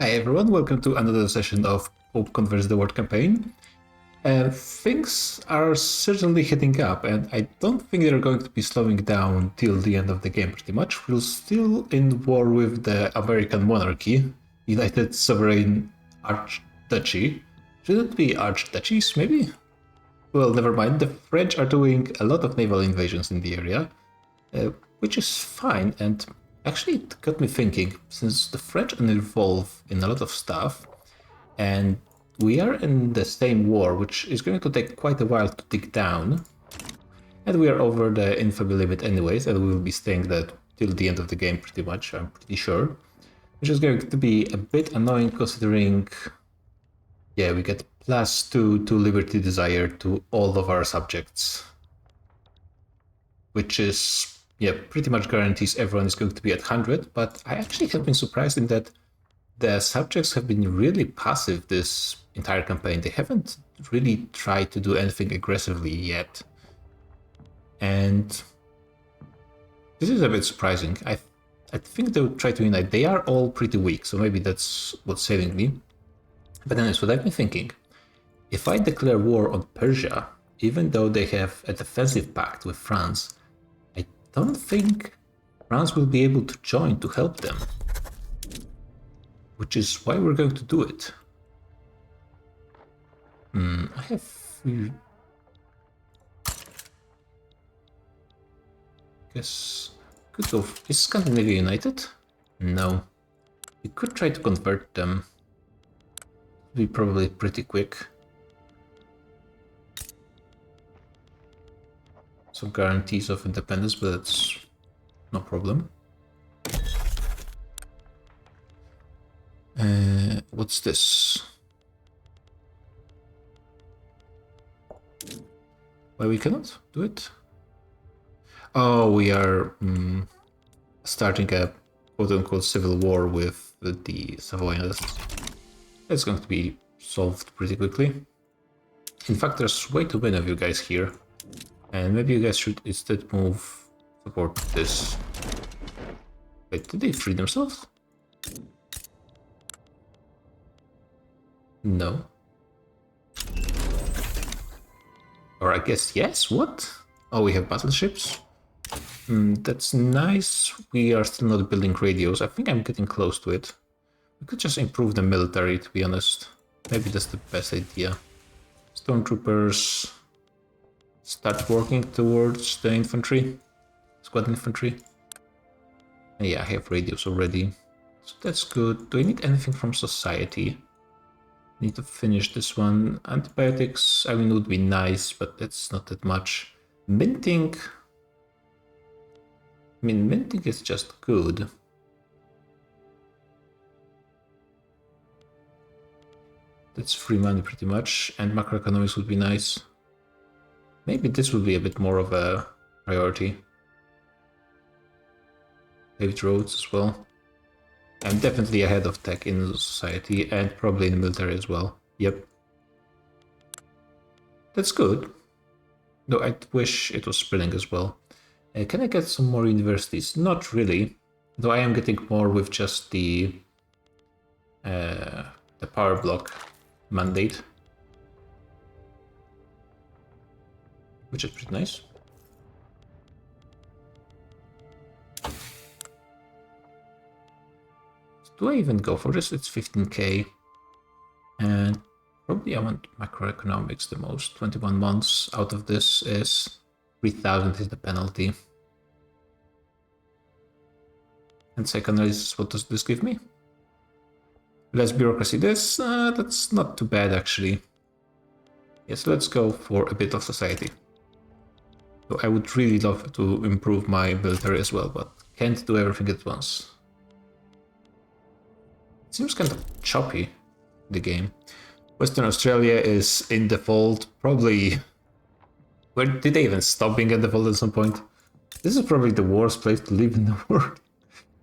Hi everyone, welcome to another session of Pope Converts the World campaign. Things are certainly heading up, and I don't think they're going to be slowing down till the end of the game pretty much. We're still in war with the American monarchy, United Sovereign Archduchy. Should it be Archduchies, maybe? Well, never mind. The French are doing a lot of naval invasions in the area, which is fine, and actually it got me thinking, since the French are involved in a lot of stuff, and we are in the same war, which is going to take quite a while to dig down, and we are over the infamy limit anyways, and we will be staying that till the end of the game pretty much, I'm pretty sure, which is going to be a bit annoying considering, yeah, we get +2 to Liberty Desire to all of our subjects, which is, yeah, pretty much guarantees everyone is going to be at 100, but I actually have been surprised in that the subjects have been really passive this entire campaign. They haven't really tried to do anything aggressively yet. And this is a bit surprising. I think they would try to unite. They are all pretty weak, so maybe that's what's saving me. But anyways, what I've been thinking, if I declare war on Persia, even though they have a defensive pact with France, I don't think France will be able to join to help them. Which is why we're going to do it. I have... guess... could go... Is Scandinavia united? No. We could try to convert them. It'll be probably pretty quick. Some guarantees of independence, but that's no problem. What's this? Why we cannot do it? Oh, we are starting a quote-unquote civil war with the Savoyans. It's going to be solved pretty quickly. In fact, there's way too many of you guys here. And maybe you guys should instead move support this. Wait, did they free themselves? No. Or I guess yes, what? Oh, we have battleships? That's nice. We are still not building radios. I think I'm getting close to it. We could just improve the military, to be honest. Maybe that's the best idea. Stormtroopers start working towards the infantry. Squad infantry. Yeah, I have radios already. So that's good. Do I need anything from society? Need to finish this one. Antibiotics, I mean, would be nice, but it's not that much. Minting. I mean, minting is just good. That's free money pretty much, and macroeconomics would be nice. Maybe this would be a bit more of a priority. Paved roads as well. I'm definitely ahead of tech in society and probably in the military as well. Yep. That's good. Though I wish it was spreading as well. Can I get some more universities? Not really. Though I am getting more with just the power block mandate. Which is pretty nice. Do I even go for this? It's 15k. And probably I want macroeconomics the most. 21 months out of this is 3,000 is the penalty. And second is, what does this give me? Less bureaucracy. That's not too bad actually. Yes, let's go for a bit of society. So I would really love to improve my military as well, but can't do everything at once. It seems kind of choppy, the game. Western Australia is in default, probably... Where did they even stop being in default at some point? This is probably the worst place to live in the world.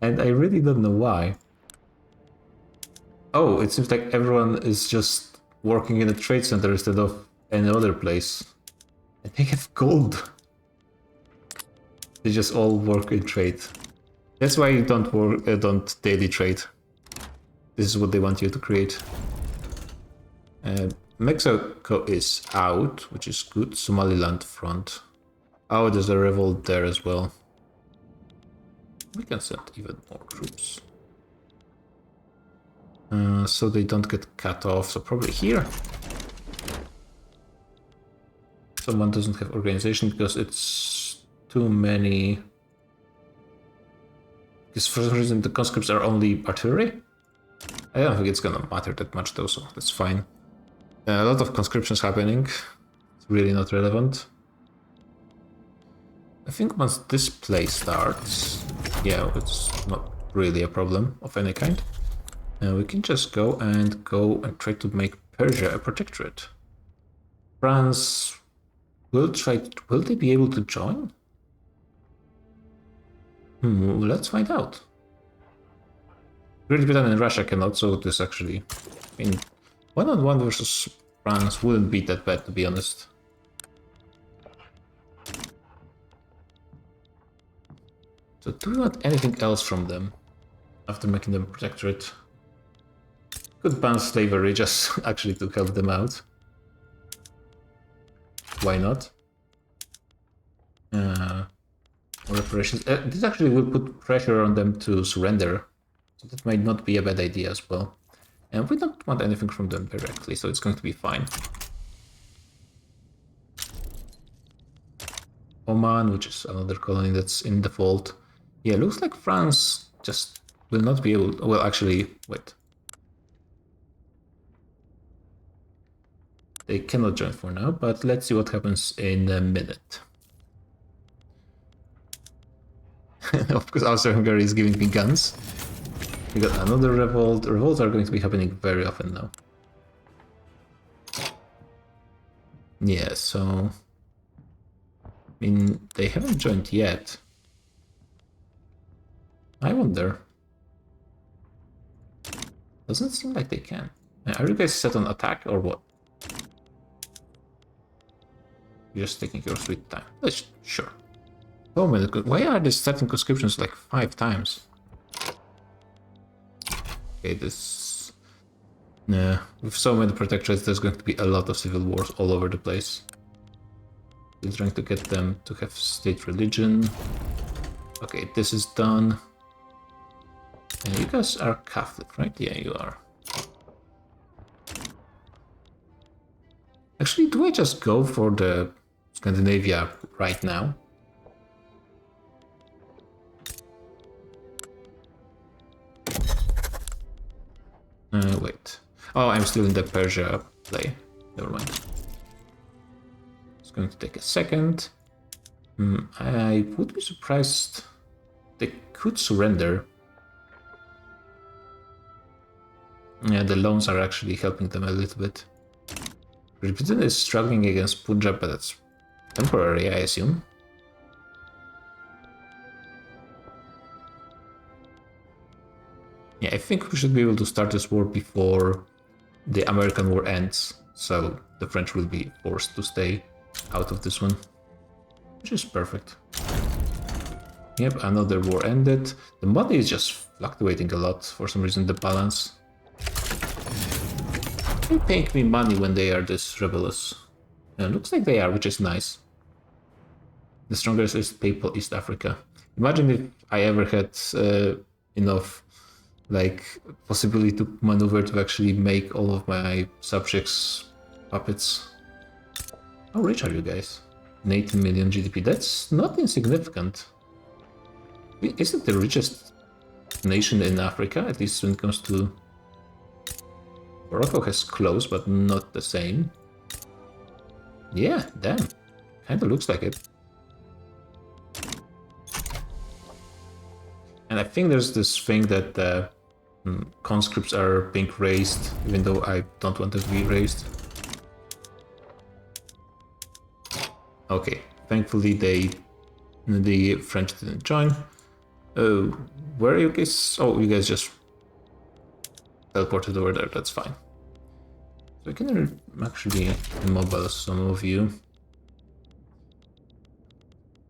And I really don't know why. Oh, it seems like everyone is just working in a trade center instead of any other place. And they have gold. They just all work in trade. That's why you don't daily trade. This is what they want you to create. Mexico is out, which is good. Somaliland front. Oh, there's a revolt there as well. We can send even more troops. So they don't get cut off, so probably here. Someone doesn't have organization because it's too many. Because for some reason the conscripts are only artillery. I don't think it's gonna matter that much though, so that's fine. A lot of conscriptions happening. It's really not relevant. I think once this play starts, yeah, it's not really a problem of any kind. We can just go and try to make Persia a protectorate. France will try. Will they be able to join? Let's find out. Great Britain and Russia cannot, so this actually, I mean, 1-on-1 versus France wouldn't be that bad, to be honest. So do we want anything else from them after making them protectorate? Could ban slavery just actually to help them out. Why not? Reparations. This actually will put pressure on them to surrender. So that might not be a bad idea as well. And we don't want anything from them directly, so it's going to be fine. Oman, which is another colony that's in default. Yeah, looks like France just will not be able to, well, actually, wait. They cannot join for now, but let's see what happens in a minute. Of course, Austria-Hungary is giving me guns. We got another revolt. Revolts are going to be happening very often now. Yeah, so... I mean, they haven't joined yet. I wonder. Doesn't seem like they can. Are you guys set on attack or what? You're just taking your sweet time. Sure. Oh man, why are they starting conscriptions like 5 times? Okay, this... Nah, with so many protectorates, there's going to be a lot of civil wars all over the place. We're trying to get them to have state religion. Okay, this is done. And you guys are Catholic, right? Yeah, you are. Actually, do I just go for the Scandinavia right now? Wait. Oh, I'm still in the Persia play. Never mind. It's going to take a second. I would be surprised. They could surrender. Yeah, the loans are actually helping them a little bit. Great Britain is struggling against Punjab, but that's temporary, I assume. Yeah, I think we should be able to start this war before the American war ends, so the French will be forced to stay out of this one, which is perfect. Yep, another war ended. The money is just fluctuating a lot for some reason, the balance. They're paying me money when they are this rebellious. Looks like they are, which is nice. The strongest is Papal East Africa. Imagine if I ever had enough possibility to maneuver to actually make all of my subjects puppets. How rich are you guys? 18 million GDP. That's not insignificant. Is it the richest nation in Africa, at least when it comes to... Morocco has close, but not the same. Yeah, damn. Kinda looks like it. And I think there's this thing that conscripts are being raised, even though I don't want them to be raised. Okay, thankfully the French didn't join. Where are you guys? Oh, you guys just teleported over there, that's fine. So I can actually immobile some of you.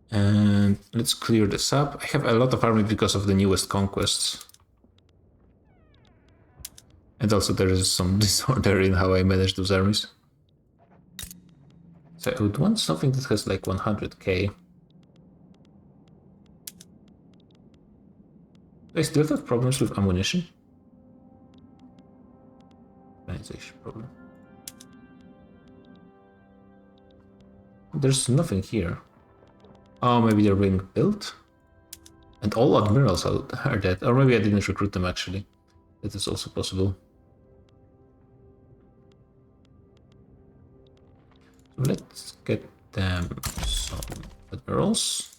And let's clear this up. I have a lot of army because of the newest conquests. And also there is some disorder in how I manage those armies. So I would want something that has like 100k. I still have problems with ammunition. Organization problem. There's nothing here. Oh, maybe they're being built? And all admirals are dead. Or maybe I didn't recruit them actually. That is also possible. So let's get them some admirals.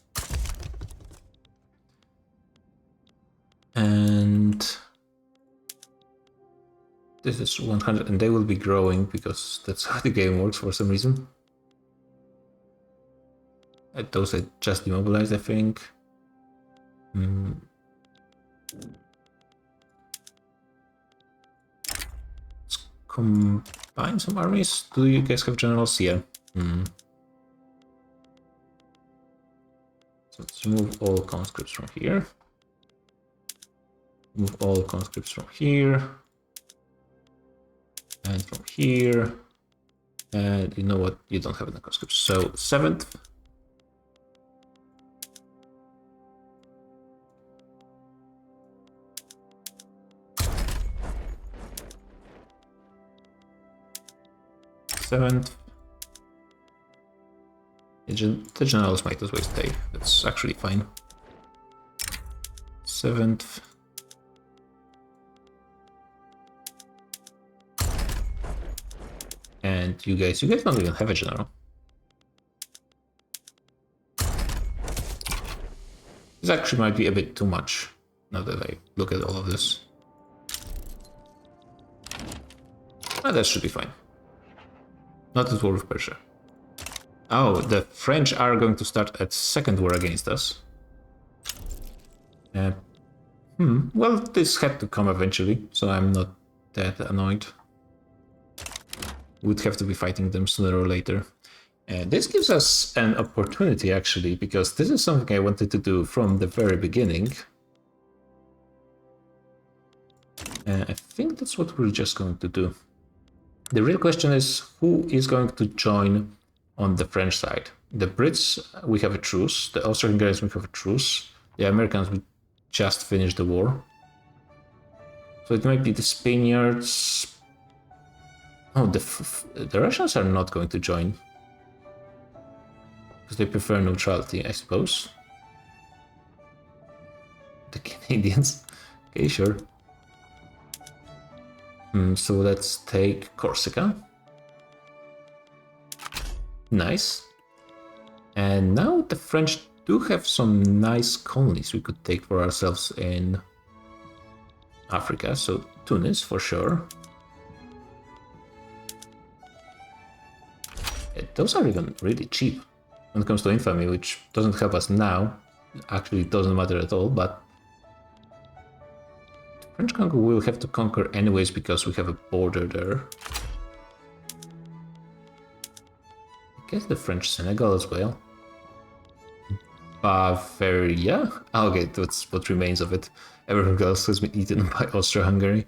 And this is 100, and they will be growing because that's how the game works for some reason. Those I just demobilized, I think. Let's combine some armies. Do you guys have generals? Yeah. So let's remove all conscripts from here. Move all conscripts from here. And from here. And you know what? You don't have any conscripts. So 7th. The generals might as well stay. That's actually fine. 7th. And you guys don't even have a general. This actually might be a bit too much, now that I look at all of this. Oh, that should be fine. Not at war with Persia. Oh, the French are going to start a second war against us. Well, this had to come eventually, so I'm not that annoyed. We'd have to be fighting them sooner or later. And this gives us an opportunity, actually, because this is something I wanted to do from the very beginning. I think that's what we're just going to do. The real question is, who is going to join on the French side? The Brits, we have a truce. The Austro-Hungarians, we have a truce. The Americans, we just finished the war. So it might be the Spaniards. Oh, the Russians are not going to join. Because they prefer neutrality, I suppose. The Canadians. Okay, sure. So let's take Corsica. Nice. And now the French do have some nice colonies we could take for ourselves in Africa. So Tunis for sure. Those are even really cheap when it comes to infamy, which doesn't help us now. Actually, it doesn't matter at all, but French Congo will have to conquer anyways because we have a border there. I guess the French Senegal as well. Bavaria? Okay, that's what remains of it. Everything else has been eaten by Austro-Hungary.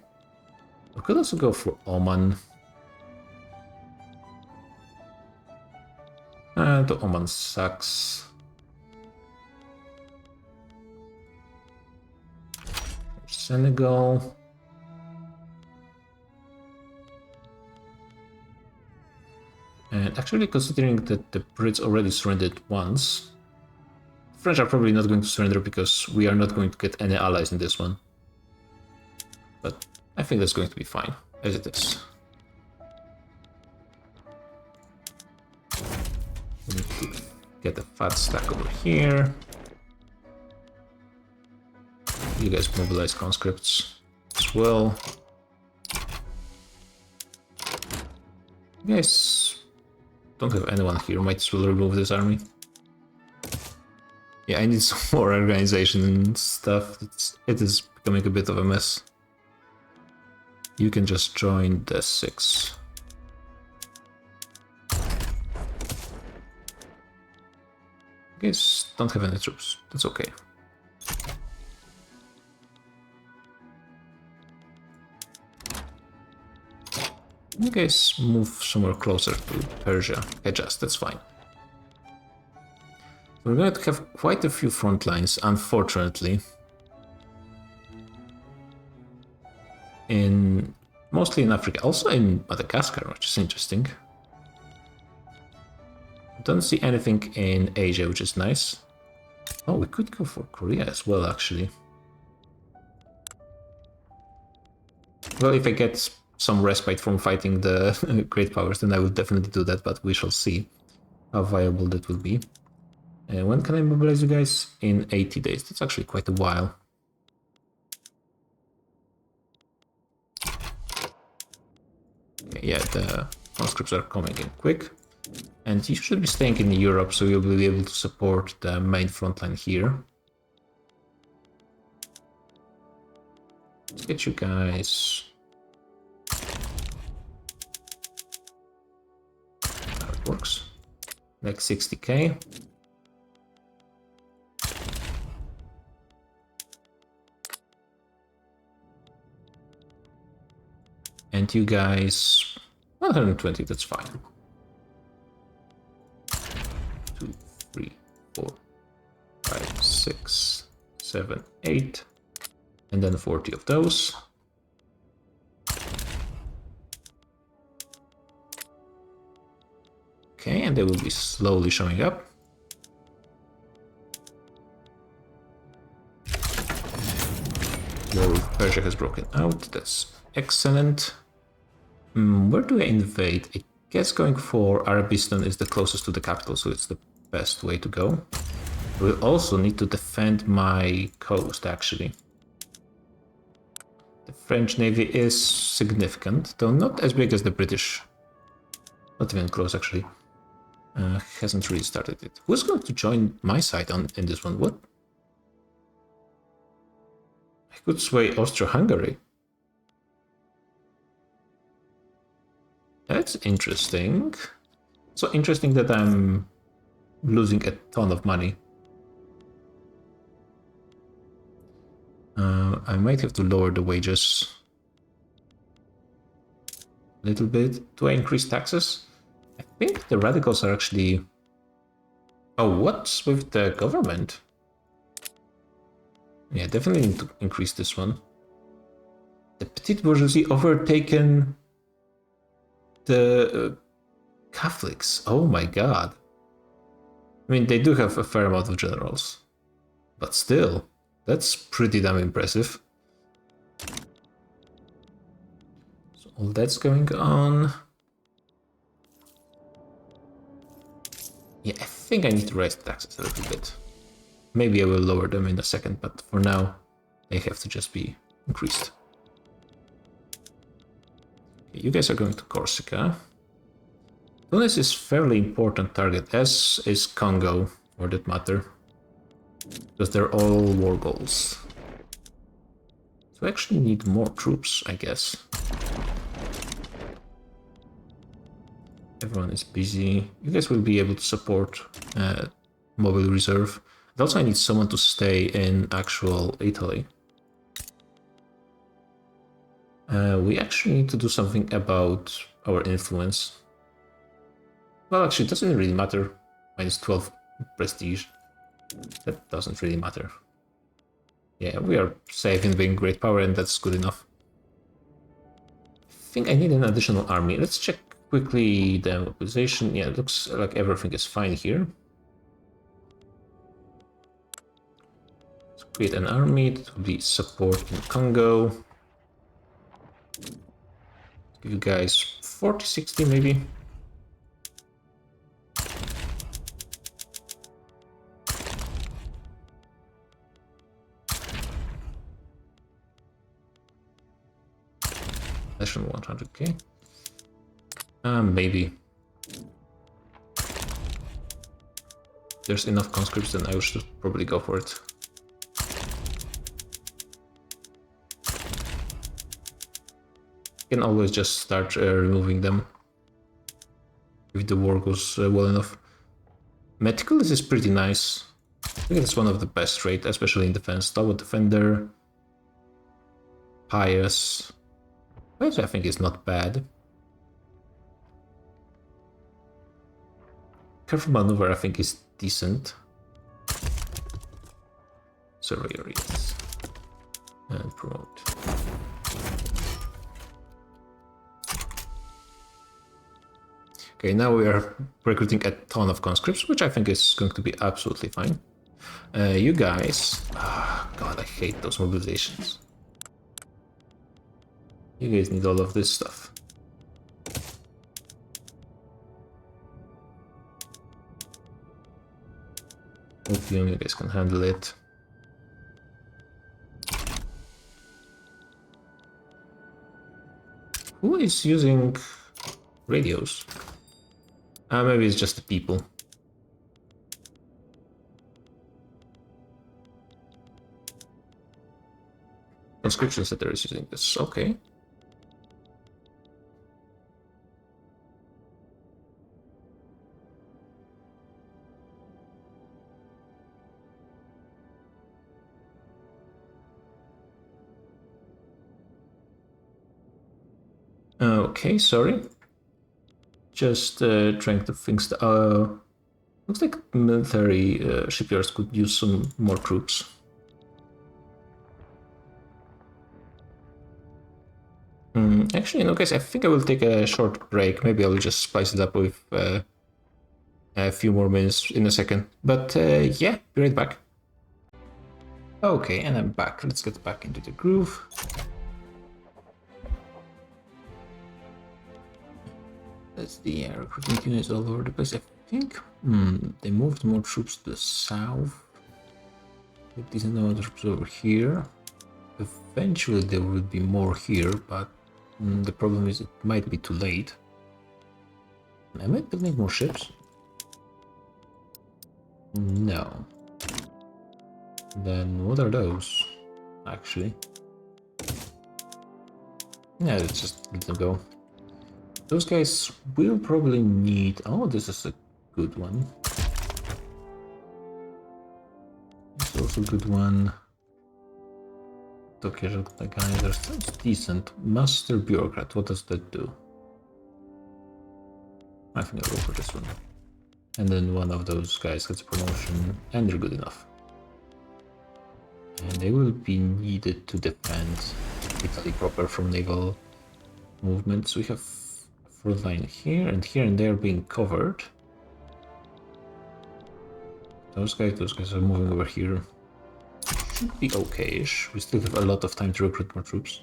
We could also go for Oman. The Oman sucks. Senegal. And actually, considering that the Brits already surrendered once, the French are probably not going to surrender because we are not going to get any allies in this one. But I think that's going to be fine, as it is. We need to get a fat stack over here. You guys mobilize conscripts as well. You guys don't have anyone here, might as well remove this army. Yeah, I need some more organization and stuff. It is becoming a bit of a mess. You can just join the 6. You guys don't have any troops, that's okay. You guys move somewhere closer to Persia. Hejaz, that's fine. We're going to have quite a few front lines, unfortunately. Mostly in Africa, also in Madagascar, which is interesting. Don't see anything in Asia, which is nice. Oh, we could go for Korea as well, actually. Well, if I get some respite from fighting the great powers, then I will definitely do that, but we shall see how viable that will be. When can I mobilize you guys? In 80 days. That's actually quite a while. Okay, yeah, the conscripts are coming in quick. And you should be staying in Europe, so you'll be able to support the main front line here. Let's get you guys... How it works. Like 60k. And you guys... 120, that's fine. 2, 3, 4, 5, 6, 7, 8. And then 40 of those. Okay, and they will be slowly showing up. War with Persia has broken out, that's excellent. Where do I invade? I guess going for Arabistan is the closest to the capital, so it's the best way to go. We'll also need to defend my coast, actually. The French Navy is significant, though not as big as the British. Not even close, actually. Hasn't really started it. Who's going to join my side in this one? What? I could sway Austro-Hungary. That's interesting. So interesting that I'm losing a ton of money. I might have to lower the wages a little bit. Do I increase taxes? I think the radicals are actually... Oh, what's with the government? Yeah, definitely need to increase this one. The petite bourgeoisie overtaken the Catholics. Oh my god. I mean, they do have a fair amount of generals. But still, that's pretty damn impressive. So all that's going on. Yeah, I think I need to raise the taxes a little bit. Maybe I will lower them in a second, but for now, they have to just be increased. Okay, you guys are going to Corsica. Tunis is fairly important target, as is Congo, for that matter. Because they're all war goals. So I actually need more troops, I guess. Everyone is busy. You guys will be able to support mobile reserve. And also I need someone to stay in actual Italy. We actually need to do something about our influence. Well, actually, it doesn't really matter. Minus 12 prestige. That doesn't really matter. Yeah, we are safe in being great power, and that's good enough. I think I need an additional army. Let's check quickly the mobilization. Yeah, it looks like everything is fine here. Let's create an army that will be support in Congo. Give you guys 40, 60 maybe. Less than 100k. Maybe. There's enough conscripts, then I should probably go for it. You can always just start removing them if the war goes well enough. Meticulous is pretty nice. I think it's one of the best rate, especially in defense. Stalwart Defender. Pious. Pious I think is not bad. careful maneuver, I think, is decent. Surveyor, yes. And promote. Okay, now we are recruiting a ton of conscripts, which I think is going to be absolutely fine. You guys... God, I hate those mobilizations. You guys need all of this stuff. Opium, you guys can handle it. Who is using radios? Maybe it's just the people. Conscription setter is using this, okay. Okay, sorry. Just trying to think. Looks like military shipyards could use some more troops. Actually, no, guys, I think I will take a short break. Maybe I'll just spice it up with a few more minutes in a second. But yeah, be right back. Okay, and I'm back. Let's get back into the groove. That's the recruiting units all over the place. I think they moved more troops to the south. A decent amount of troops over here. Eventually there will be more here, but the problem is it might be too late. Am I building more ships? No. Then what are those, actually? Yeah, let's just let them go. Those guys will probably need... Oh, this is a good one. It's also a good one. Tokyo organizer sounds decent. Master bureaucrat, what does that do? I think I'll go for this one. And then one of those guys gets a promotion, and they're good enough. And they will be needed to defend Italy proper from naval movements. We have a front line here, and they're being covered. Those guys are moving over here. Should be okay-ish. We still have a lot of time to recruit more troops.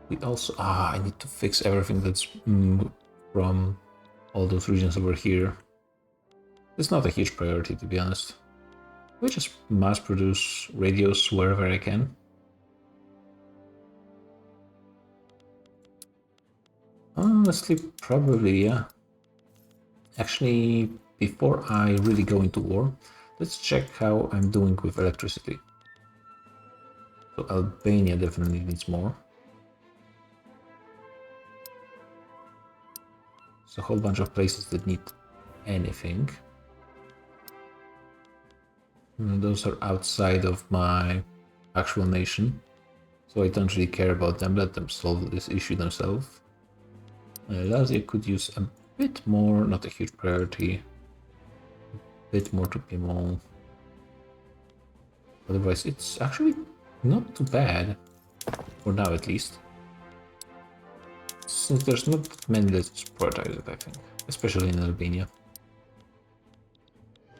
We also... I need to fix everything that's from all those regions over here. It's not a huge priority, to be honest. We just mass produce radios wherever I can. Honestly, probably, yeah. Actually, before I really go into war, let's check how I'm doing with electricity. So Albania definitely needs more. There's a whole bunch of places that need anything. Those are outside of my actual nation, so I don't really care about them. Let them solve this issue themselves. Lazio could use a bit more, not a huge priority. A bit more to Piedmont. Otherwise, it's actually not too bad, for now at least. Since there's not many, let's just prioritize it, I think, especially in Albania.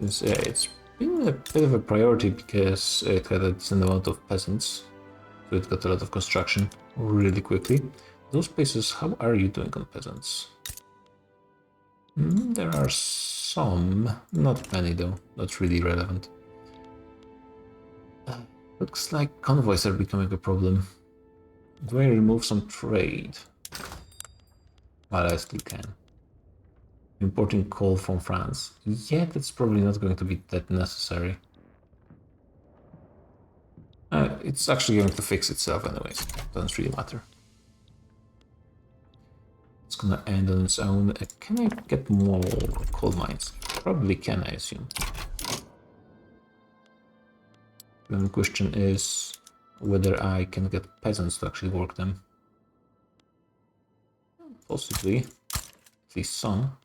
Since it's been a bit of a priority because it had a decent amount of peasants, so it got a lot of construction really quickly. Those places, how are you doing on peasants? There are some, not many though, not really relevant. Looks like convoys are becoming a problem. Do I remove some trade? Well, I still can. Importing coal from France. Yeah, that's probably not going to be that necessary. It's actually going to fix itself anyways. Doesn't really matter. It's gonna end on its own. Can I get more coal mines? Probably can, I assume. Then the question is whether I can get peasants to actually work them. possibly. At least some.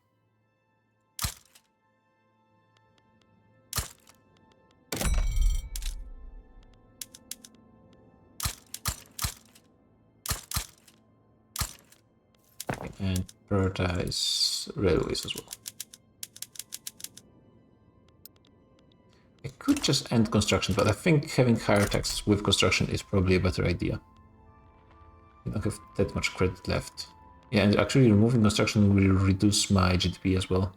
And prioritize railways as well. I could just end construction, but I think having higher taxes with construction is probably a better idea. I don't have that much credit left. Yeah, and actually removing construction will reduce my GDP as well,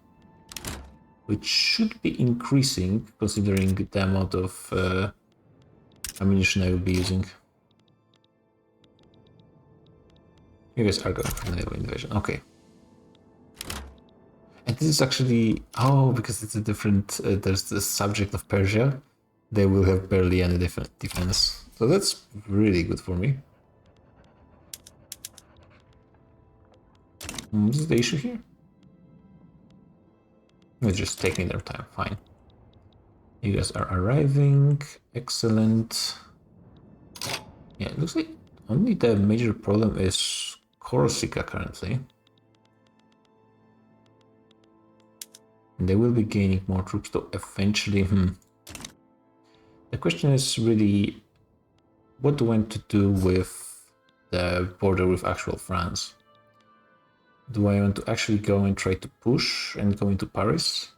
which should be increasing considering the amount of ammunition I will be using. You guys are going for the naval invasion, okay. And this is actually, oh, because it's a different, there's the subject of Persia, they will have barely any defense. So that's really good for me. This is the issue here? It's just taking their time, fine. You guys are arriving, excellent. Yeah, it looks like only the major problem is Corsica currently. And they will be gaining more troops though eventually. The question is really, what do I want to do with the border with actual France? Do I want to actually go and try to push and go into Paris?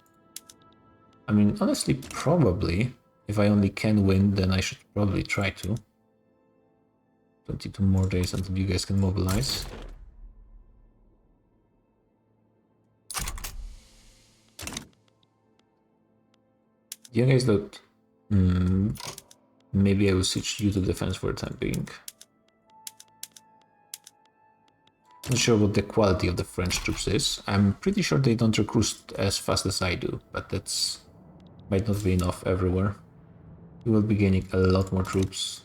I mean, honestly, probably. If I only can win, then I should probably try to. 22 more days until you guys can mobilize. You guys don't... maybe I will switch you to defense for the time being. Not sure what the quality of the French troops is. I'm pretty sure they don't recruit as fast as I do, but that's might not be enough everywhere. We will be gaining a lot more troops.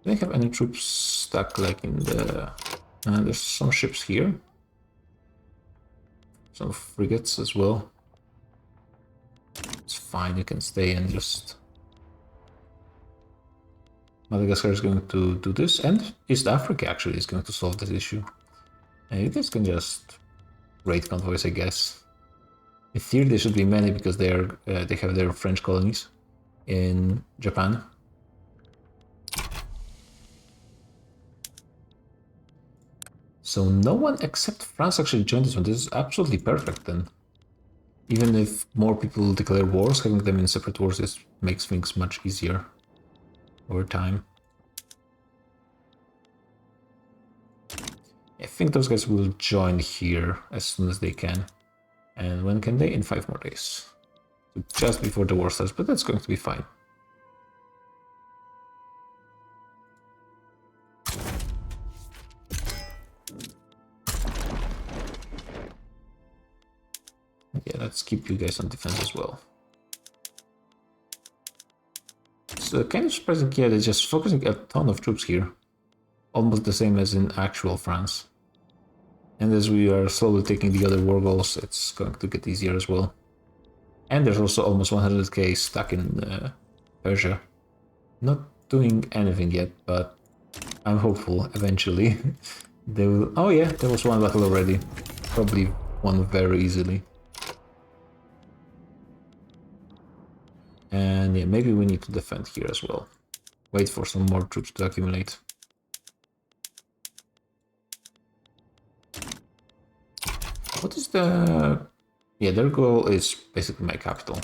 Do I have any troops stuck like in the... there's some ships here. Some frigates as well. It's fine, you can stay and just... Madagascar is going to do this, and East Africa actually is going to solve this issue. And you guys can just raid convoys, I guess. In theory, there should be many because they have their French colonies in Japan. So no one except France actually joined this one. This is absolutely perfect then. Even if more people declare wars, having them in separate wars makes things much easier over time. I think those guys will join here as soon as they can. And when can they? In 5 more days. So just before the war starts, but that's going to be fine. Yeah, let's keep you guys on defense as well. So kind of surprising here, they're just focusing a ton of troops here. Almost the same as in actual France. And as we are slowly taking the other war goals, it's going to get easier as well. And there's also almost 100k stuck in Persia. Not doing anything yet, but I'm hopeful eventually they will... Oh yeah, there was one battle already. Probably won very easily. And yeah, maybe we need to defend here as well. Wait for some more troops to accumulate. What is the... Yeah, their goal is basically my capital.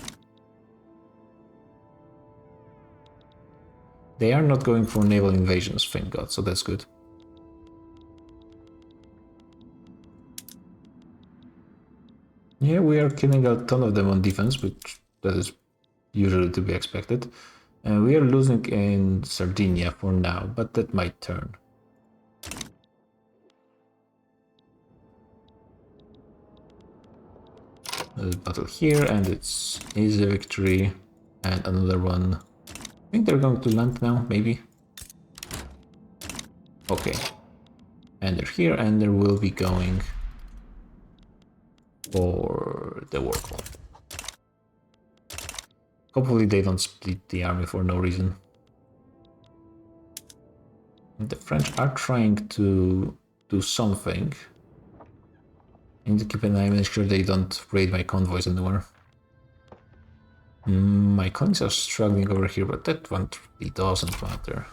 They are not going for naval invasions, thank God, so that's good. Yeah, we are killing a ton of them on defense, which that is usually to be expected. And we are losing in Sardinia for now, but that might turn. A battle here, and it's easy victory, and another one. I think they're going to land now, maybe. Okay, and they're here, and they will be going for the war call. Hopefully they don't split the army for no reason. The French are trying to do something. I need to keep an eye and make sure they don't raid my convoys anymore. My colonies are struggling over here, but that one really doesn't matter.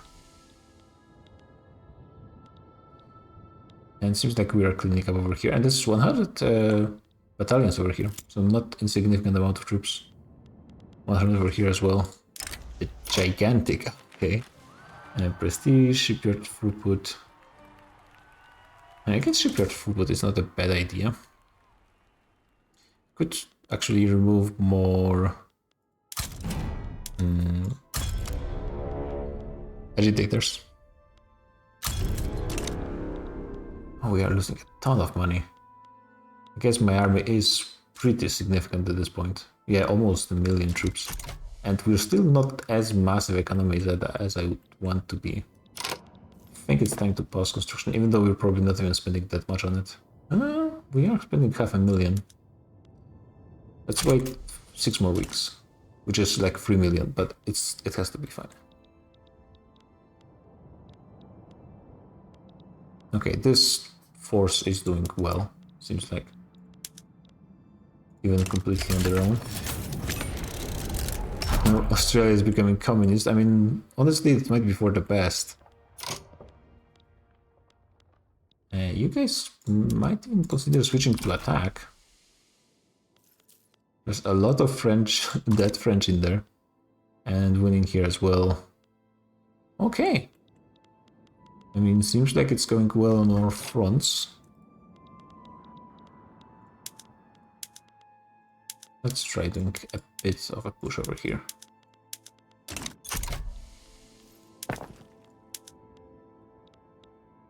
And it seems like we are cleaning up over here. And this is 100 battalions over here, so not insignificant amount of troops. 100 over here as well. The gigantic, okay. Prestige, shipyard throughput. I guess shipyard throughput is not a bad idea. Could actually remove more agitators. Oh, we are losing a ton of money. I guess my army is pretty significant at this point. Yeah, almost 1 million troops. And we're still not as massive economies as I would want to be. I think it's time to pause construction, even though we're probably not even spending that much on it. We are spending 500,000. Let's wait 6 more weeks, which is like 3 million, but it has to be fine. Okay, this force is doing well, seems like. Even completely on their own. Now, Australia is becoming communist. I mean, honestly, it might be for the best. You guys might even consider switching to attack. There's a lot of French, dead French in there. And winning here as well. Okay. I mean, seems like it's going well on all fronts. Let's try doing a bit of a push over here.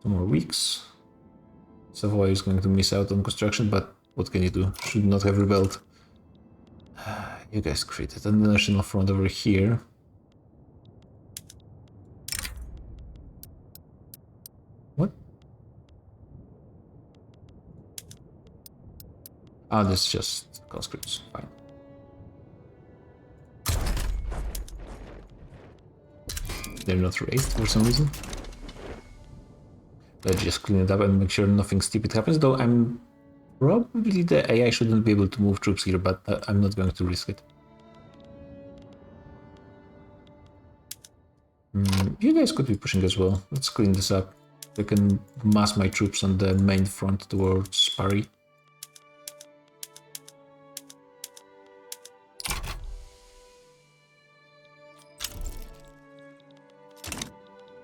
Two more weeks. Savoy is going to miss out on construction, but what can you do? Should not have rebelled. You guys created a national front over here. What? Oh, this is just conscripts. Fine. They're not raised for some reason. Let's just clean it up and make sure nothing stupid happens, though I'm probably the AI shouldn't be able to move troops here, but I'm not going to risk it. You guys could be pushing as well. Let's clean this up. I can mass my troops on the main front towards Paris.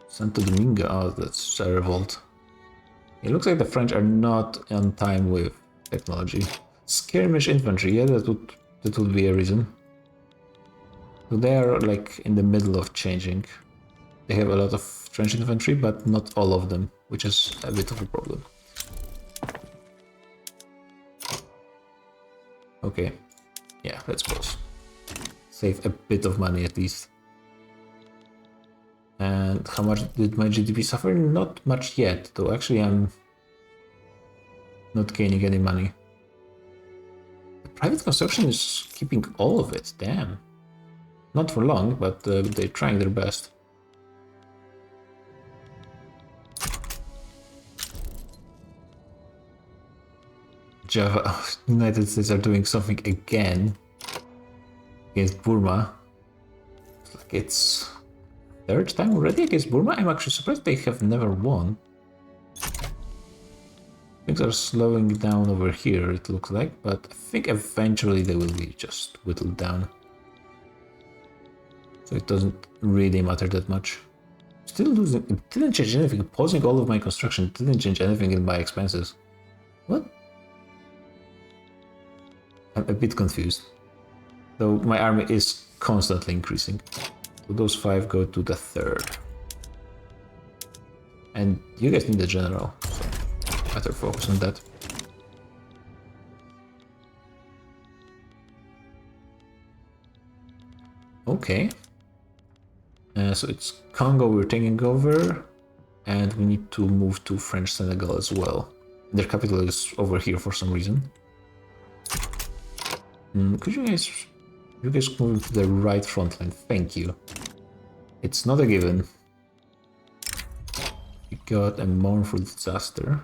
Santo Domingo, oh, that's a revolt. It looks like the French are not on time with technology. Skirmish infantry, yeah, that would be a reason. So they are like in the middle of changing. They have a lot of French infantry, but not all of them, which is a bit of a problem. Okay, yeah, let's pause. Save a bit of money at least. And how much did my GDP suffer? Not much yet, though actually I'm not gaining any money. The private construction is keeping all of it, damn. Not for long, but they're trying their best. Java, United States are doing something again against Burma. Like it's third time already against Burma? I'm actually surprised they have never won. Things are slowing down over here, it looks like, but I think eventually they will be just whittled down. So it doesn't really matter that much. Still losing, it didn't change anything. Pausing all of my construction didn't change anything in my expenses. What? I'm a bit confused. Though my army is constantly increasing. So those 5 go to the 3rd. And you guys need a general, so better focus on that. Okay. So it's Congo we're taking over, and we need to move to French Senegal as well. Their capital is over here for some reason. Could you guys move to the right front line? Thank you. It's not a given. We got a mournful disaster.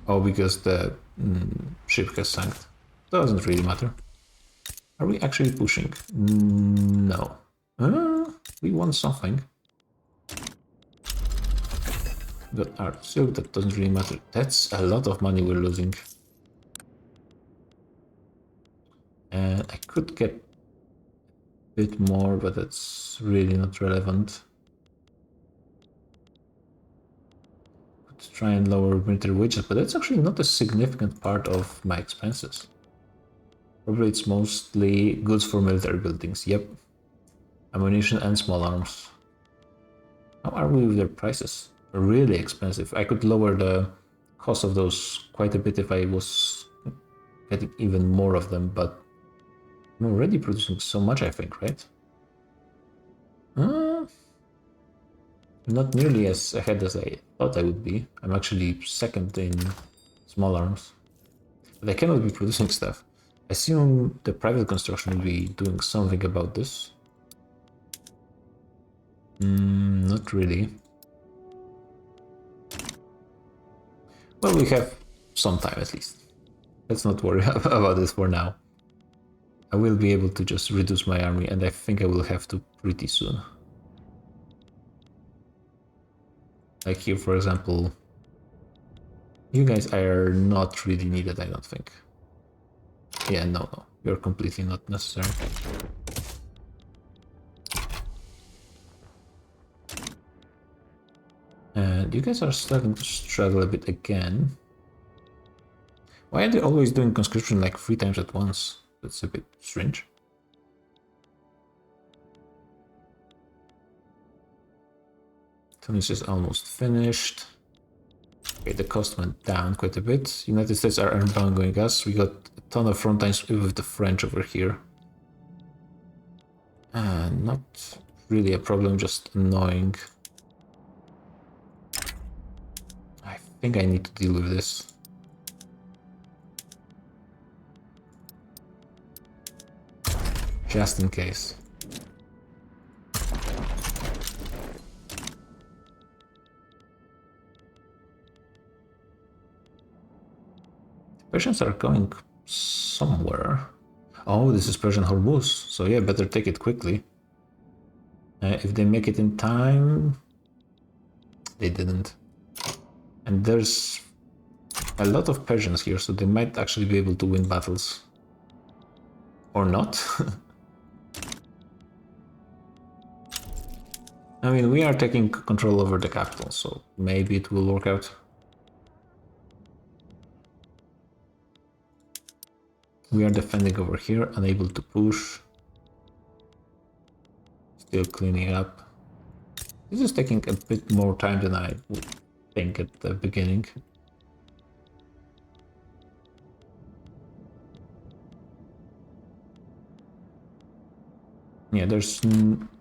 Oh, because the ship has sunk. Doesn't really matter. Are we actually pushing? No. We won something. Got art silk, that doesn't really matter. That's a lot of money we're losing. And I could get a bit more, but that's really not relevant. Could try and lower military wages, but that's actually not a significant part of my expenses. Probably it's mostly goods for military buildings, yep. Ammunition and small arms. How are we with their prices? Really expensive. I could lower the cost of those quite a bit if I was getting even more of them, but I'm already producing so much, I think, right? Not nearly as ahead as I thought I would be. I'm actually second in small arms. But I cannot be producing stuff. I assume the private construction will be doing something about this. Not really. Well, we have some time at least. Let's not worry about this for now. I will be able to just reduce my army, and I think I will have to pretty soon. Like here, for example, you guys are not really needed, I don't think. Yeah, no, you're completely not necessary. And you guys are starting to struggle a bit again. Why are they always doing conscription like 3 times at once? That's a bit strange. Tunis is almost finished. Okay, the cost went down quite a bit. United States are outgoing us. We got a ton of front lines with the French over here. Not really a problem, just annoying. I think I need to deal with this. Just in case. Persians are going somewhere. Oh, this is Persian Hormuz, so yeah, better take it quickly. If they make it in time... They didn't. And there's a lot of Persians here, so they might actually be able to win battles. Or not. I mean, we are taking control over the capital, so maybe it will work out. We are defending over here, unable to push. Still cleaning up. This is taking a bit more time than I would think at the beginning. Yeah, there's...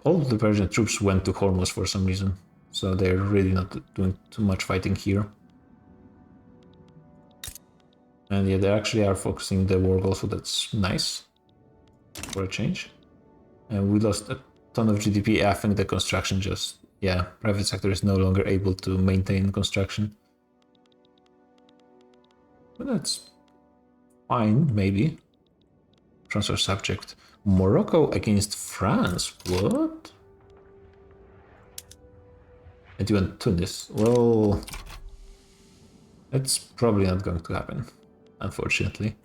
all of the Persian troops went to Hormuz for some reason, so they're really not doing too much fighting here. And yeah, they actually are focusing the war also, that's nice. For a change. And we lost a ton of GDP. I think the construction just... yeah, private sector is no longer able to maintain construction. But that's fine, maybe. Transfer subject. Morocco against France. What? And you went Tunis. Well, that's probably not going to happen, unfortunately.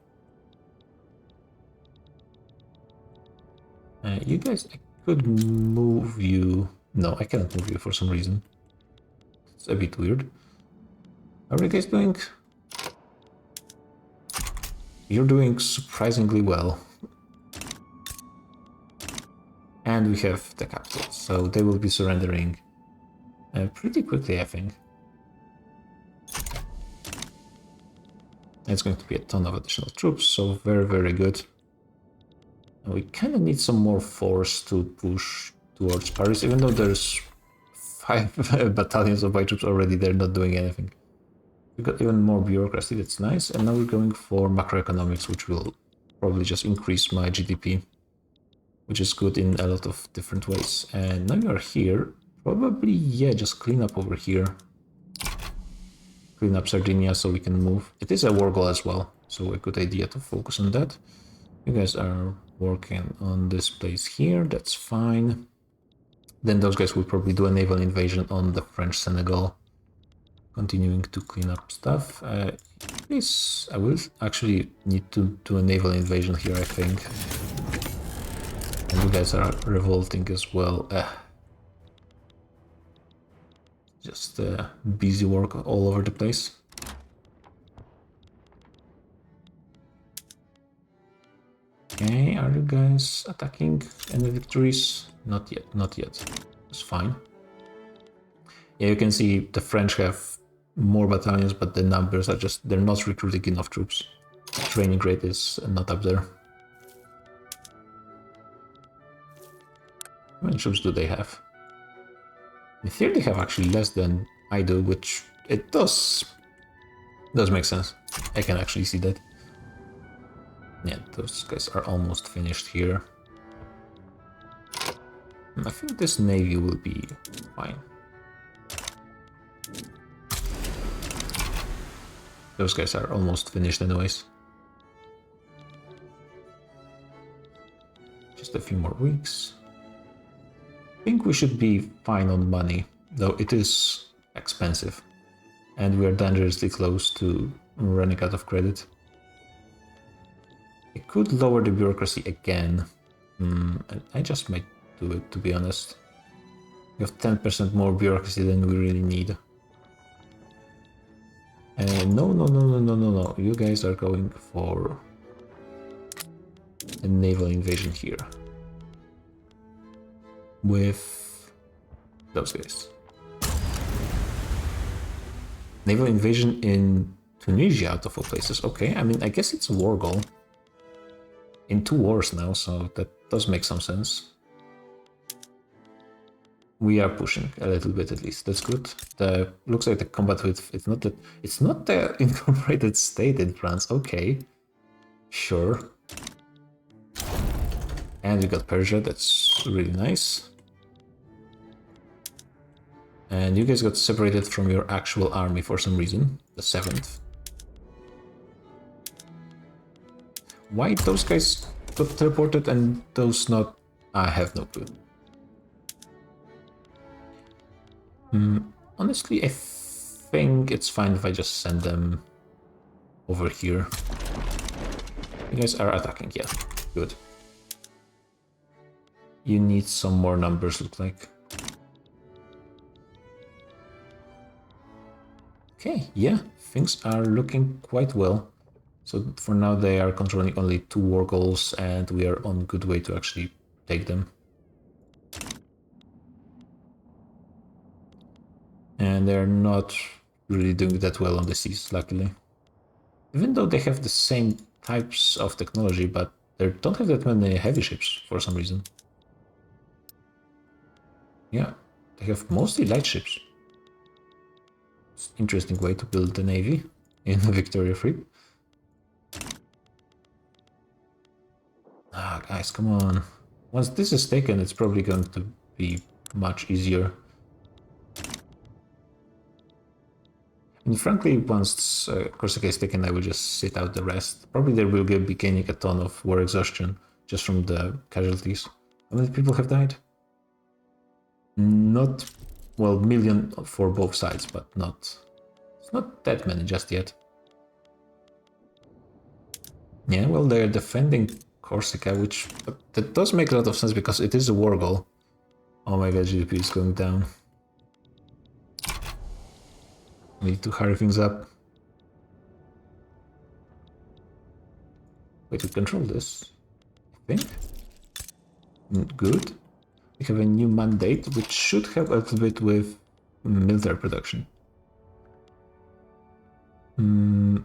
You guys, I could move you. No, I cannot move you for some reason. It's a bit weird. How are you guys doing? You're doing surprisingly well. And we have the capital, so they will be surrendering pretty quickly, I think. It's going to be a ton of additional troops, so very, very good. And we kind of need some more force to push towards Paris, even though there's 5 battalions of white troops already there not doing anything. We got even more bureaucracy, that's nice, and now we're going for macroeconomics, which will probably just increase my GDP, which is good in a lot of different ways. And now you are here, probably, yeah, just clean up over here. clean up Sardinia so we can move. It is a war goal as well, so a good idea to focus on that. You guys are working on this place here, that's fine. Then those guys will probably do a naval invasion on the French Senegal. Continuing to clean up stuff. Please, I will actually need to do a naval invasion here, I think. And you guys are revolting as well. Just busy work all over the place. Okay, are you guys attacking any victories? Not yet, not yet. It's fine. Yeah, you can see the French have more battalions, but the numbers are just, they're not recruiting enough troops. Training rate is not up there. How many troops do they have? In theory they have actually less than I do, which it does make sense. I can actually see that. Yeah, those guys are almost finished here. I think this navy will be fine. Those guys are almost finished anyways. Just a few more weeks. I think we should be fine on money, though it is expensive. And we are dangerously close to running out of credit. I could lower the bureaucracy again. And I just might do it, to be honest. We have 10% more bureaucracy than we really need. No. You guys are going for a naval invasion here. With those guys. Naval invasion in Tunisia, out of all places. Okay, I mean, I guess it's a war goal. In 2 wars now, so that does make some sense. We are pushing a little bit at least. That's good. Looks like the combat with it's not the incorporated state in France. Okay, sure. And we got Persia. That's really nice. And you guys got separated from your actual army for some reason. The 7th. Why those guys got teleported and those not? I have no clue. Honestly, I think it's fine if I just send them over here. You guys are attacking, yeah, good. You need some more numbers, look like. Okay, yeah, things are looking quite well. So for now they are controlling only 2 war goals and we are on good way to actually take them. And they're not really doing that well on the seas, luckily. Even though they have the same types of technology, but they don't have that many heavy ships for some reason. Yeah, they have mostly light ships. It's an interesting way to build the navy in Victoria Free. Ah, guys, come on. Once this is taken, it's probably going to be much easier. And frankly, once Corsica is taken, I will just sit out the rest. Probably there will be gaining a ton of war exhaustion just from the casualties. How many people have died? Not, well, million for both sides, but it's not that many just yet. Yeah, well, they're defending Corsica, which that does make a lot of sense because it is a war goal. Oh my god, GDP is going down. We need to hurry things up. We could control this, I think. Good. We have a new mandate, which should help a little bit with military production.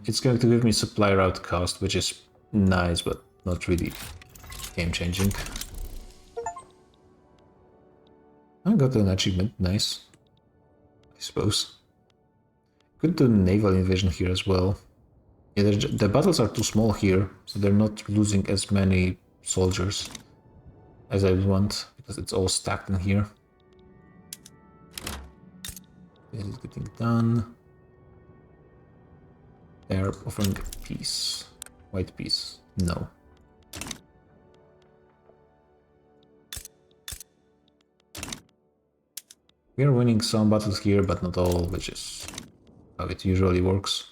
It's going to give me supply route cost, which is nice, but not really game-changing. I got an achievement, nice. I suppose. Could do naval invasion here as well. Yeah, the battles are too small here, so they're not losing as many soldiers as I would want, because it's all stacked in here. This is getting done. They're offering peace. White peace. No. We are winning some battles here, but not all, which is how it usually works.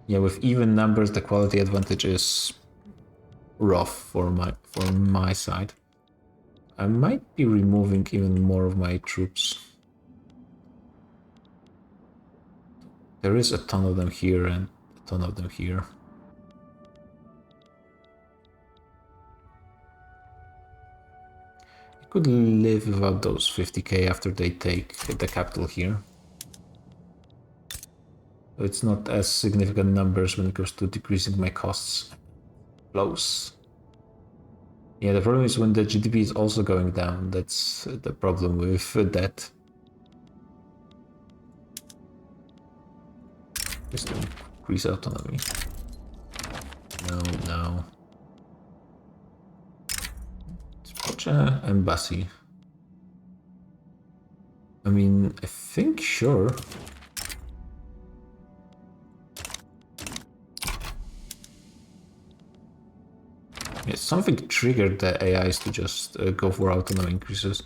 Yeah, with even numbers, the quality advantage is rough for my side. I might be removing even more of my troops. There is a ton of them here and a ton of them here. I could live without those 50k after they take the capital here. It's not as significant numbers when it comes to decreasing my costs. Close. Yeah, the problem is when the GDP is also going down. That's the problem with that. Just increase autonomy. No. Such an embassy. I mean, I think sure. Yeah, something triggered the AIs to just go for autonomy increases.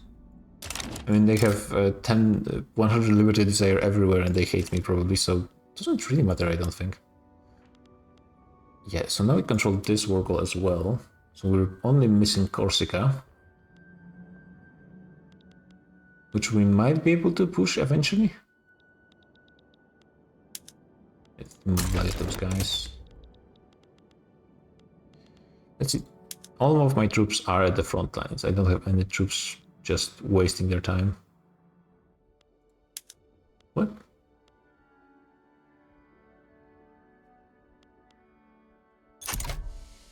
I mean, they have 100 liberty desire everywhere and they hate me probably, so it doesn't really matter, I don't think. Yeah, so now we control this war goal as well. So we're only missing Corsica, which we might be able to push eventually. Let's mobilize those guys. Let's see. All of my troops are at the front lines. I don't have any troops just wasting their time. What?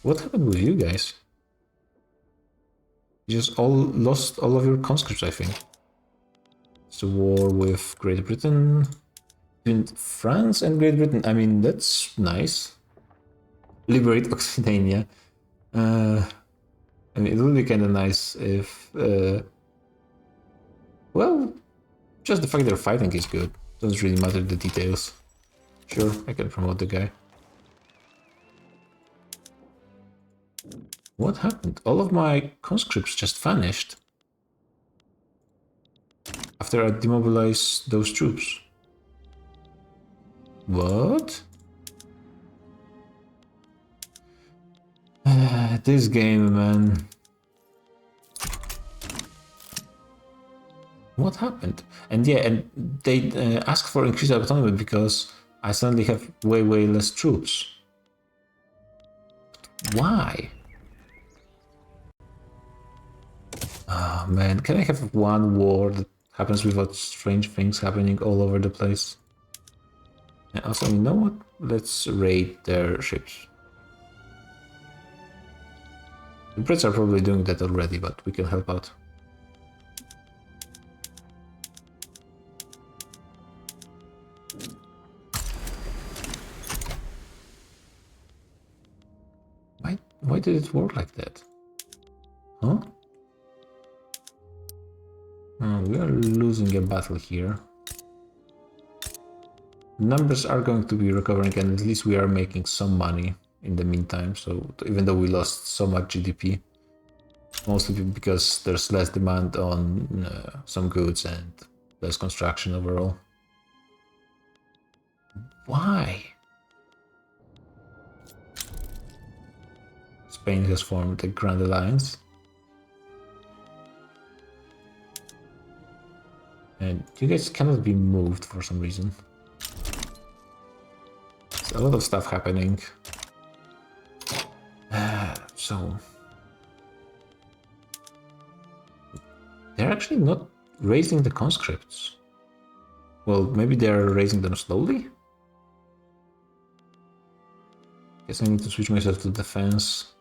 What happened with you guys? You just all lost all of your conscripts, I think. It's a war with Great Britain. Between France and Great Britain. I mean, that's nice. Liberate Occitania. I mean, it would be kind of nice if... well, just the fact they're fighting is good. Doesn't really matter the details. Sure, I can promote the guy. What happened? All of my conscripts just vanished. After I demobilized those troops. What? This game, man. What happened? And yeah, and they asked for increased autonomy because I suddenly have way less troops. Why? Oh man, can I have one war that happens without strange things happening all over the place? And also, you know what? Let's raid their ships. The Brits are probably doing that already, but we can help out. Why did it work like that? Huh? We are losing a battle here. Numbers are going to be recovering, and at least we are making some money in the meantime. So even though we lost so much GDP, mostly because there's less demand on some goods and less construction overall. Why? Spain has formed a Grand Alliance. And you guys cannot be moved for some reason. There's a lot of stuff happening. So... they're actually not raising the conscripts. Well, maybe they're raising them slowly? Guess I need to switch myself to defense.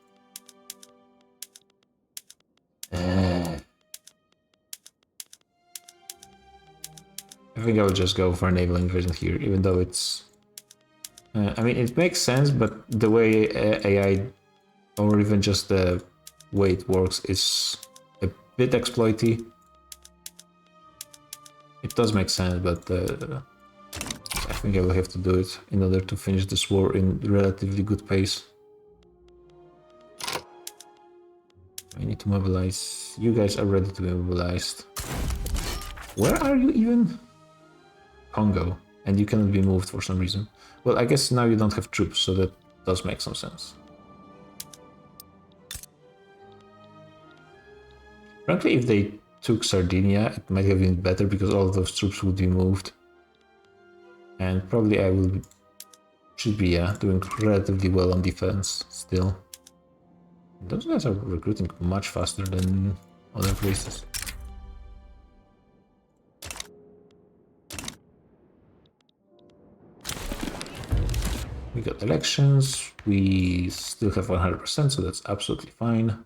I think I'll just go for a naval invasion here, even though it's... I mean, it makes sense, but the way AI, or even just the way it works, is a bit exploity. It does make sense, but I think I will have to do it in order to finish this war in relatively good pace. I need to mobilize. You guys are ready to be mobilized. Where are you even? Congo. And you cannot be moved for some reason. Well, I guess now you don't have troops, so that does make some sense. Frankly, if they took Sardinia, it might have been better because all of those troops would be moved. And probably I will should be doing relatively well on defense still. Those guys are recruiting much faster than other places. We got elections, we still have 100%, so that's absolutely fine.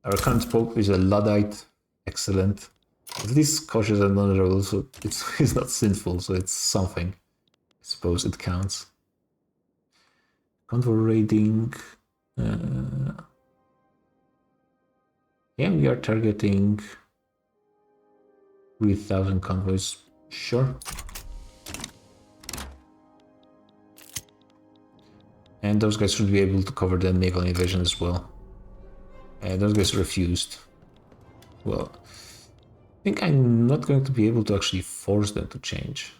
Our current pope is a Luddite, excellent. At least cautious and honorable, so it's not sinful, so it's something. I suppose it counts. Convoy raiding. Yeah, we are targeting 3,000 convoys, sure. And those guys should be able to cover the naval invasion as well. Those guys refused. Well, I think I'm not going to be able to actually force them to change.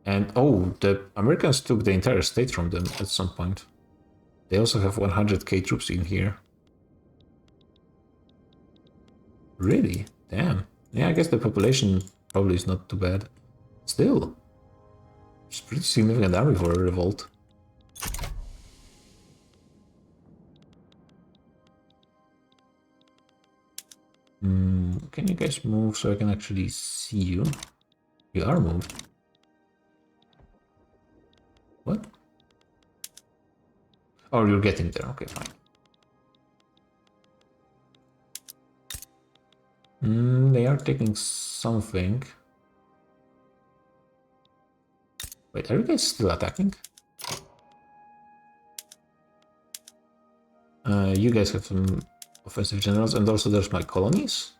And oh, the Americans took the entire state from them at some point. They also have 100k troops in here. Really? Damn. Yeah, I guess the population probably is not too bad. Still, it's a pretty significant army for a revolt. Can you guys move so I can actually see you? You are moved. What? Oh, you're getting there. Okay, fine. They are taking something. Wait, are you guys still attacking? You guys have some offensive generals, and also there's my colonies.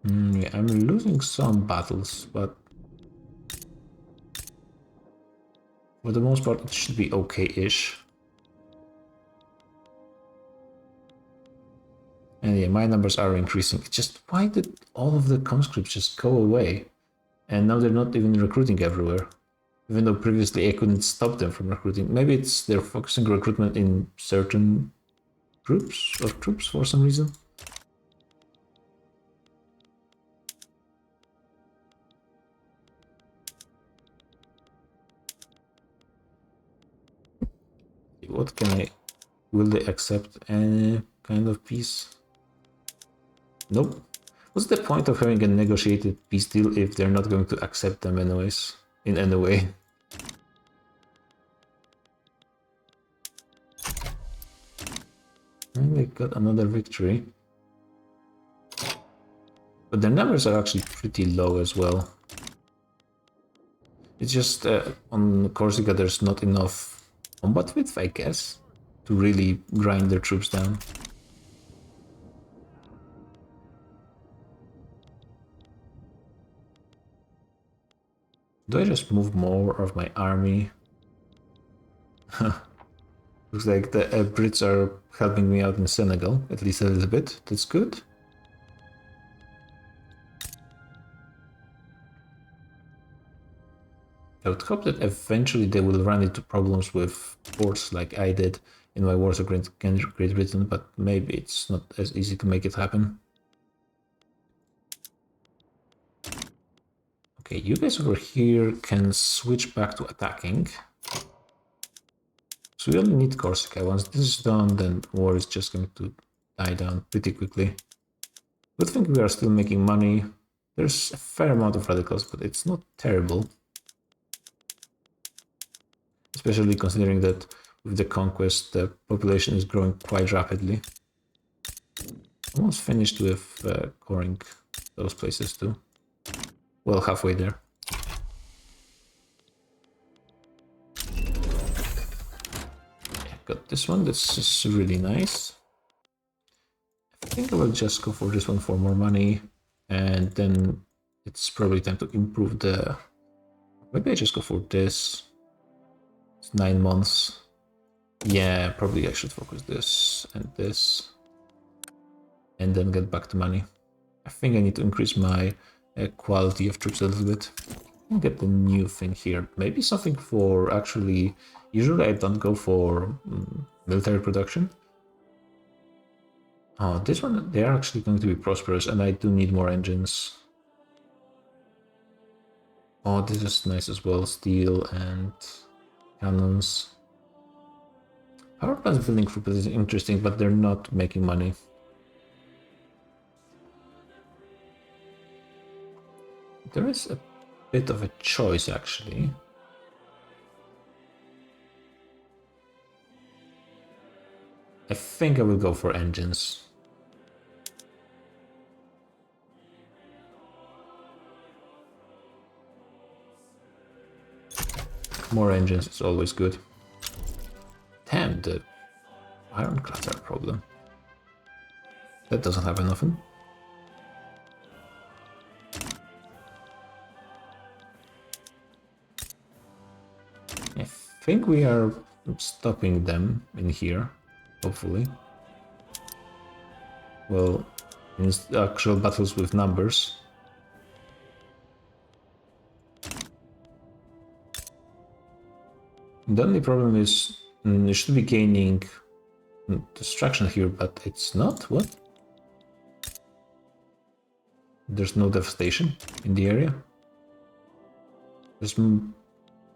Yeah, I'm losing some battles, but for the most part it should be okay-ish. And yeah, my numbers are increasing. It's just, why did all of the conscripts just go away? And now they're not even recruiting everywhere. Even though previously I couldn't stop them from recruiting. Maybe it's they're focusing recruitment in certain groups of troops for some reason. What can I... Will they accept any kind of peace? Nope. What's the point of having a negotiated peace deal if they're not going to accept them anyways, in any way? And they got another victory. But their numbers are actually pretty low as well. It's just on Corsica there's not enough combat width, I guess, to really grind their troops down. Do I just move more of my army? Looks like the Brits are helping me out in Senegal, at least a little bit. That's good. I would hope that eventually they will run into problems with ports like I did in my wars against Great Britain, but maybe it's not as easy to make it happen. Okay, you guys over here can switch back to attacking. So we only need Corsica. Once this is done, then war is just going to die down pretty quickly. Good thing we are still making money. There's a fair amount of radicals, but it's not terrible. Especially considering that with the conquest, the population is growing quite rapidly. Almost finished with coring those places too. Well, halfway there. got this one. This is really nice. I think I will just go for this one for more money. And then it's probably time to improve the... Maybe I just go for this. It's 9 months. Yeah, probably I should focus this and this. And then get back to money. I think I need to increase my quality of troops a little bit. I'll get the new thing here. Maybe something for actually... Usually I don't go for military production. Oh, this one, they are actually going to be prosperous, and I do need more engines. Oh, this is nice as well. Steel and cannons. Power plant building group is interesting, but they're not making money. There is a bit of a choice, actually. I think I will go for engines. More engines is always good. Damn, the ironclads are a problem. That doesn't happen often. I think we are stopping them in here, hopefully. Well, in actual battles with numbers. The only problem is you should be gaining destruction here, but it's not. What? There's no devastation in the area. There's...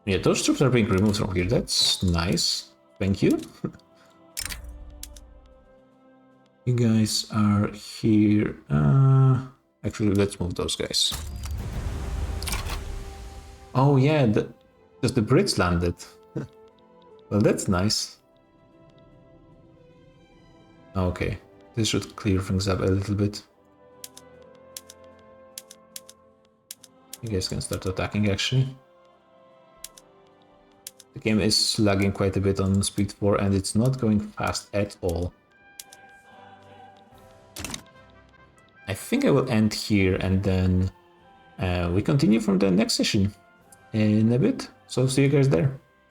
Yeah, those troops are being removed from here. That's nice. Thank you. You guys are here. Actually, let's move those guys. Oh yeah, just the Brits landed. Well, that's nice. Okay, this should clear things up a little bit. You guys can start attacking, actually. The game is lagging quite a bit on speed 4, and it's not going fast at all. I think I will end here, and then we continue from the next session in a bit. So see you guys there.